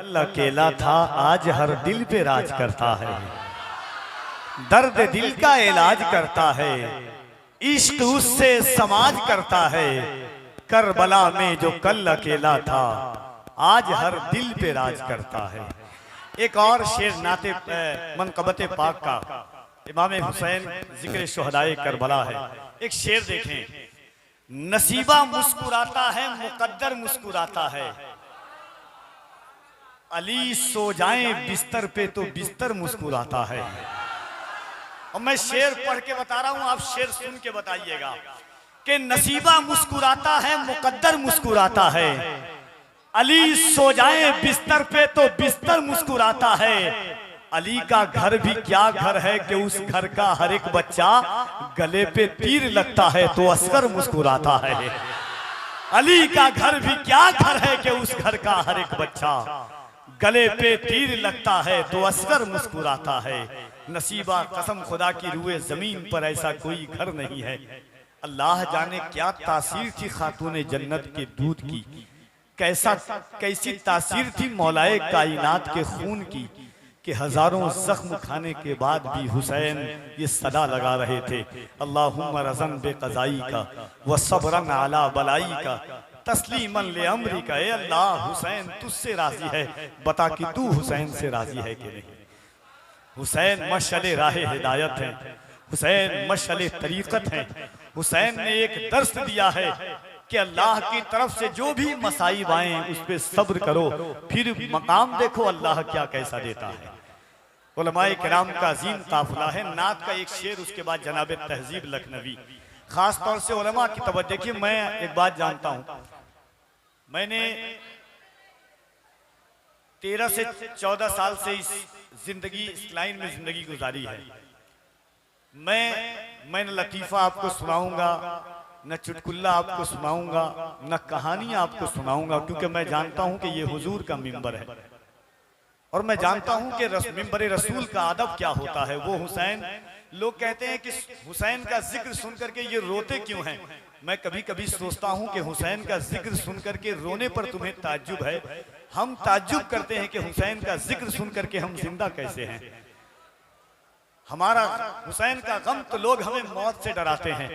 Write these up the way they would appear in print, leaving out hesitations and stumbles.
कल अकेला था आज हर दिल पे राज करता है, दर्द दिल का इलाज करता है, इश्क उससे समाज करता है। करबला में जो कल अकेला था आज हर दिल पे राज करता है। एक और शेर नाते मनकबत पाक का इमाम हुसैन जिक्र शुहदाए करबला है। एक शेर देखें, नसीबा मुस्कुराता है मुकद्दर मुस्कुराता है, अली सो जाए बिस्तर पे तो बिस्तर मुस्कुराता है। और मैं शेर पढ़ के बता रहा हूं, आप शेर सुन के बताइएगा कि नसीबा मुस्कुराता है मुकद्दर मुस्कुराता है, अली सो जाए बिस्तर पे तो बिस्तर मुस्कुराता है। अली का घर भी क्या घर है कि उस घर का हर एक बच्चा गले पे तीर लगता है तो असगर मुस्कुराता है। अली का घर भी क्या घर है कि उस घर का हर एक बच्चा गले पे तीर लगता है तो असगर मुस्कुराता है। नसीबा कसम खुदा की रूए जमीन पर ऐसा कोई घर नहीं है। अल्लाह जाने क्या तासीर थी खातूने जन्नत के दूध की, कैसी तासीर थी मौलाए कायनात के खून की, कि हजारों जख्म खाने के बाद भी हुसैन ये सदा लगा रहे थे, अल्लाहुम्मा रज़न बेक़ज़ाई का व सब्रन अला बलाई का तस्लीमन ले अमरी का। ए अल्लाह, हुसैन तुझसे राजी है, बता कि तू हुसैन से राजी है कि नहीं। हुसैन मशअले राहे हिदायत है, हुसैन मशअले तरीक़त है। हुसैन ने एक दर्स दिया है कि अल्लाह की तरफ से जो भी मसाइब आए उस पर सब्र करो, फिर मकाम देखो अल्लाह क्या कैसा देता है। उलमाए किराम का अजीम काफिला है। नात का एक शेर, उसके बाद जनाब तहजीब लखनवी। खास तौर से उलमा की तवज्जो। देखिए, मैं एक बात जानता हूं, मैंने 13 से 14 साल से इस जिंदगी, इस लाइन में जिंदगी गुजारी है। मैं न लतीफा आपको सुनाऊंगा, न चुटकुल्ला आपको सुनाऊंगा, न कहानी आपको सुनाऊंगा, क्योंकि मैं जानता हूं कि ये हुजूर का मिंबर है और मैं जानता हूं कि मिंबर रसूल का अदब क्या होता है। वो हुसैन, लोग कहते हैं कि हुसैन का जिक्र सुन करके ये रोते क्यों हैं। मैं कभी कभी सोचता हूं कि हुसैन का जिक्र सुन करके रोने पर तुम्हें ताज्जुब है, हम ताज्जुब करते हैं कि हुसैन का जिक्र सुन करके हम जिंदा कैसे हैं। हमारा हुसैन का गम तो लोग हमें मौत से डराते हैं,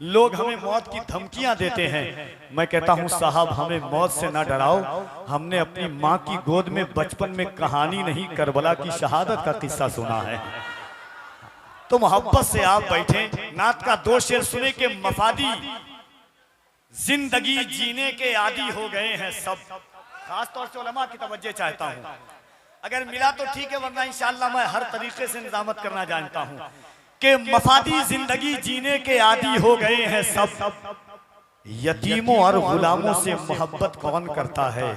लोग हमें मौत की धमकियां देते हैं। मैं कहता हूं साहब, हमें मौत से ना डराओ। हमने अपनी माँ की गोद में बचपन में कहानी नहीं, करबला की शहादत का किस्सा सुना है। तो मोहब्बत से आप बैठे, नात का 2 शेर सुने के मफादी जिंदगी जीने के आदी हो गए हैं सब। खास तौर से उलमा की तवज्जो चाहता हूं, अगर मिला तो ठीक है, वरना इंशाअल्लाह मैं हर तरीके से निजामत करना जानता हूं कि मफादी जिंदगी जीने के आदी हो गए हैं सब। यतीमों और गुलामों से मोहब्बत कौन करता है,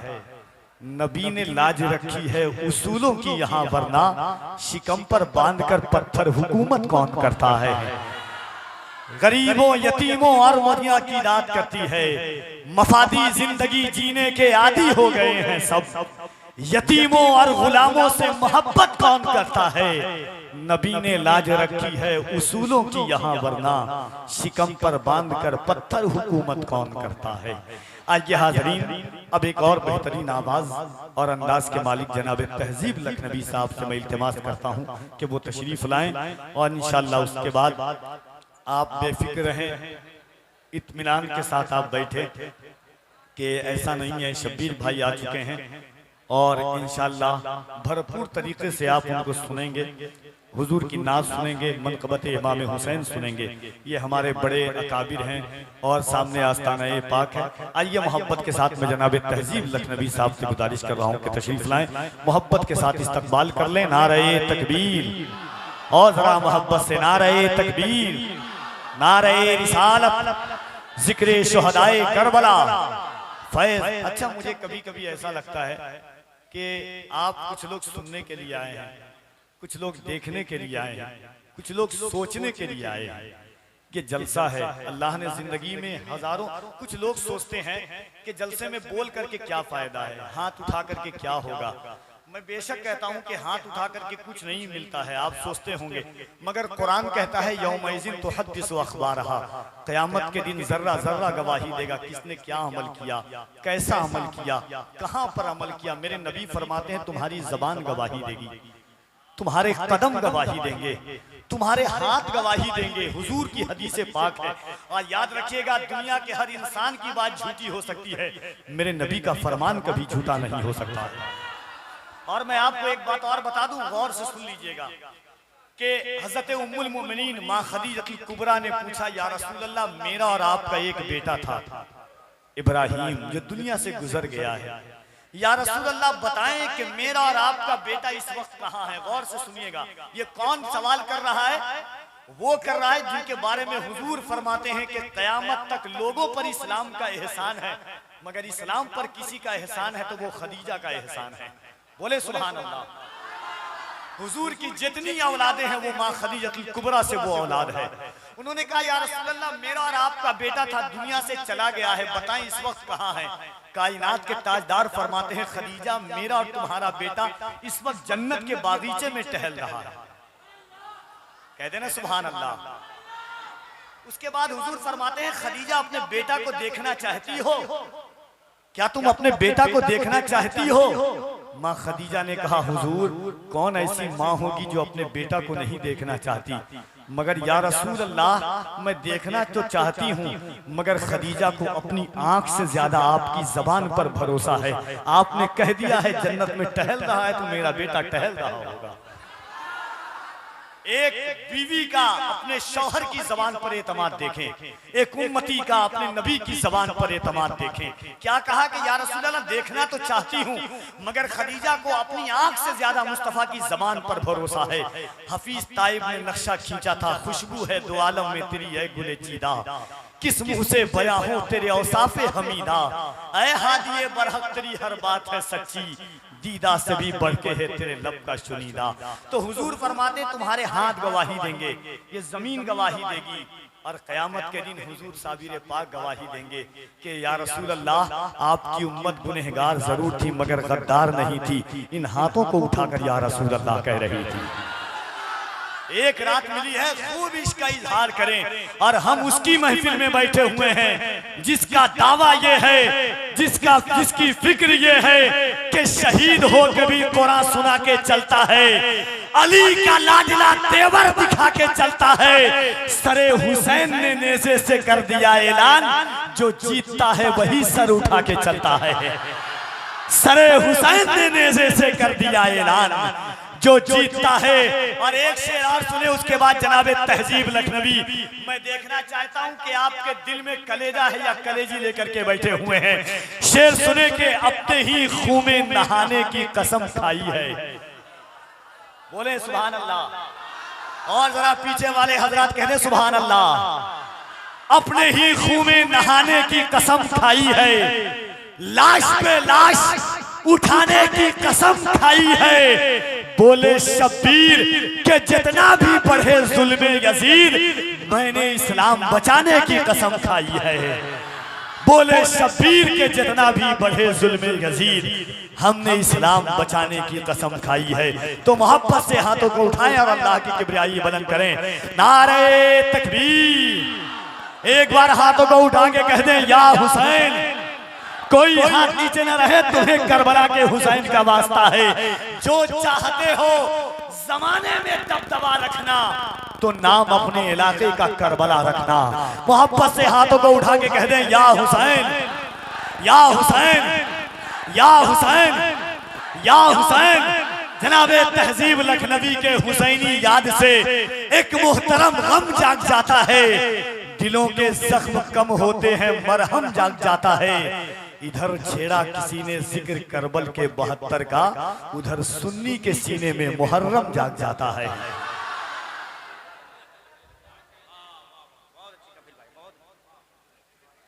नबी ने लाज रखी है उसूलों की यहाँ, वरना शिकम पर बांधकर पत्थर हुकूमत कौन करता है। गरीबों यतीमों और मरिया की रात करती है, मफादी जिंदगी जीने के आदी हो गए हैं सब। यतीमों और गुलामों से मोहब्बत कौन करता है, नबी ने लाज रखी है उसूलों की यहाँ, वरना शिकम पर बांधकर पत्थर हुकूमत कौन करता है। आइए हाज़रीन, अब एक और बेहतरीन आवाज और अंदाज के मालिक जनाब तहजीब लखनवी साहब से मैं इल्तिमास करता हूँ कि वो तशरीफ लाएं और इंशाअल्लाह उसके बाद आप बेफिक्र रहें, इत्मीनान के साथ आप बैठे कि ऐसा नहीं है शब्बीर भाई आ चुके हैं और इंशाअल्लाह भरपूर तरीके से आप उनको सुनेंगे, हुजूर की नात सुनेंगे, मनकबत इमाम हुसैन सुनेंगे। ये हमारे बड़े अकाबिर हैं और सामने आस्ताना पाक है। आइए मोहब्बत के साथ मैं जनाब तहजीब लखनवी साहब से गुजारिश कर रहा हूँ कि तशरीफ लाएं, मोहब्बत के साथ इस्तकबाल कर लें। नारे तकबीर, और जरा मोहब्बत से नारे तकबीर, नारे रिसालत, जिक्र शुहदाए करबला, फैज़। अच्छा, मुझे कभी कभी ऐसा लगता है कि आप कुछ लोग सुनने के लिए आए हैं, कुछ लोग देखने के लिए आए हैं, कुछ लोग सोचने के लिए आए हैं कि जलसा है। अल्लाह ने जिंदगी में हजारों, कुछ लोग सोचते हैं कि जलसे में बोल करके क्या फायदा है, हाथ उठा करके क्या होगा। मैं बेशक कहता हूं कि हाथ उठा करके कुछ नहीं मिलता है, आप सोचते होंगे, मगर कुरान कहता है यौमइज़िन तुहद्दिसु अख़बारहा, क़यामत के दिन जर्रा जर्रा गवाही देगा किसने क्या अमल किया, कैसा अमल किया, कहां पर अमल किया। मेरे नबी फरमाते हैं तुम्हारी ज़बान गवाही देगी, तुम्हारे कदम गवाही देंगे, तुम्हारे हाथ गवाही देंगे। हुजूर की हदीस पाक है। और याद रखिएगा, दुनिया के हर इंसान की बात झूठी हो सकती है, मेरे नबी का फरमान कभी झूठा नहीं हो सकता। और मैं आपको एक बात और बता दूं, गौर से सुन लीजिएगा कि हजरत उम्मुल मोमिनीन मां खदीजतुल कुबरा ने पूछा, या रसूल अल्लाह, मेरा और आपका एक बेटा था इब्राहिम जो दुनिया से गुजर गया है, या रसूल अल्लाह बताएं कि मेरा और आपका बेटा इस वक्त कहाँ है। गौर से सुनिएगा, ये कौन सवाल कर रहा है? वो कर रहा है जिनके बारे में हुजूर फरमाते हैं कि कयामत तक लोगों पर इस्लाम का एहसान है, मगर इस्लाम पर किसी का एहसान है तो वो खदीजा का एहसान है। बोले सुभान अल्लाह। हुजूर की जितनी औलादें हैं वो माँ खदीजतुल कुबरा से वो औलाद है। उन्होंने कहा, या रसूल अल्लाह, मेरा और आपका बेटा था दुनिया से चला गया है, बताएं इस वक्त कहाँ है। कायनात के ताजदार फरमाते हैं, खदीजा, मेरा और तुम्हारा बेटा इस वक्त जन्नत के बागीचे में टहल रहा है। कह देना सुभान अल्लाह। उसके बाद हुजूर फरमाते हैं, खदीजा, अपने बेटा को देखना चाहती हो? क्या तुम अपने बेटा को देखना चाहती हो? माँ खदीजा ने कहा, हुजूर, कौन ऐसी माँ होगी जो अपने बेटा को नहीं देखना चाहती, मगर या रसूल अल्लाह, मैं देखना तो चाहती हूँ, मगर खदीजा को अपनी आंख से ज्यादा आपकी जबान पर भरोसा है। आपने कह दिया है जन्नत में टहल रहा है तो मेरा बेटा टहल रहा होगा। एक बीवी का अपने शौहर की जबान पर एतमाद देखें, एक उम्मती का अपने नबी की जबान पर एतमाद देखें। क्या कहा कि या रसूल अल्लाह, देखना तो चाहती हूँ, मगर खदीजा को अपनी आंख से ज्यादा मुस्तफा की जबान पर भरोसा है। हफीज ताइब ने नक्शा खींचा था, खुशबू है दो आलम में तेरी है गुले चीदा, किस मुंह से बयां हो तेरे औसाफे हमीदा, ऐ हादिए बरहक तेरी हर बात है सच्ची, दीदा से भी बढ़ के है तेरे लब का शुनीदा। तो हुजूर फरमाते, तुम्हारे हाथ गवाही देंगे, ये जमीन गवाही देगी, और कयामत के दिन हुजूर साबिर पाक गवाही देंगे कि या रसूल अल्लाह, आपकी उम्मत गुनहगार जरूर थी मगर गद्दार नहीं थी। इन हाथों को उठाकर या रसूल अल्लाह कह रही थी। एक रात मिली है, खूब इसका इजहार करें, और हम उसकी महफिल में बैठे हुए हैं जिसका दावा ये है, जिसकी फिक्र ये है कि शहीद हो के भी कुरान सुना के चलता है, अली का लाडला तेवर दिखा के चलता है, सरे हुसैन ने नेज़े से कर दिया ऐलान, जो जीतता है वही सर उठा के चलता है। सरे हुसैन ने नेज़े से कर दिया ऐलान, जो जीतता है। और एक शेर और सुने, उसके बाद जनाबे तहजीब लखनवी। मैं देखना चाहता हूं कि आपके दिल में कलेजा है या कलेजी लेकर के बैठे हुए हैं। शेर सुने के अपने ही खून में नहाने की कसम खाई है। बोले सुभान अल्लाह। और जरा पीछे वाले हजरात कह दे सुभान अल्लाह। अपने ही खून में नहाने की कसम खाई है, लाश पे लाश उठाने की कसम खाई है। बोले शब्बीर के जितना भी बढ़े जुल्मे यजीद, मैंने इस्लाम बचाने की कसम खाई है। बोले शब्बीर के जितना भी बढ़े जुल्मे यजीद, हमने इस्लाम बचाने की कसम खाई है। तो मोहब्बत से हाथों को उठाएं और अल्लाह की किबरियाई बुलंद करें। नारे तकबीर। एक बार हाथों को उठा के कह दें, या हुसैन। कोई हाथ नीचे न रहे, तुम्हें करबला के हुसैन का वास्ता है। जो चाहते हो जमाने में दबदबा रखना, तो नाम अपने इलाके का करबला रखना। मोहब्बत से हाथों को उठा के कह दें, या हुसैन, या हुसैन, या हुसैन, या हुसैन। जनाबे तहजीब लखनवी के हुसैनी याद से एक मुहतरम गम जाग जाता है। दिलों के जख्म कम होते हैं, मरहम जाग जाता है। इधर छेड़ा किसी ने जिक्र करबल के 72 का, उधर सुन्नी के सीने में मुहर्रम जाग जाता है।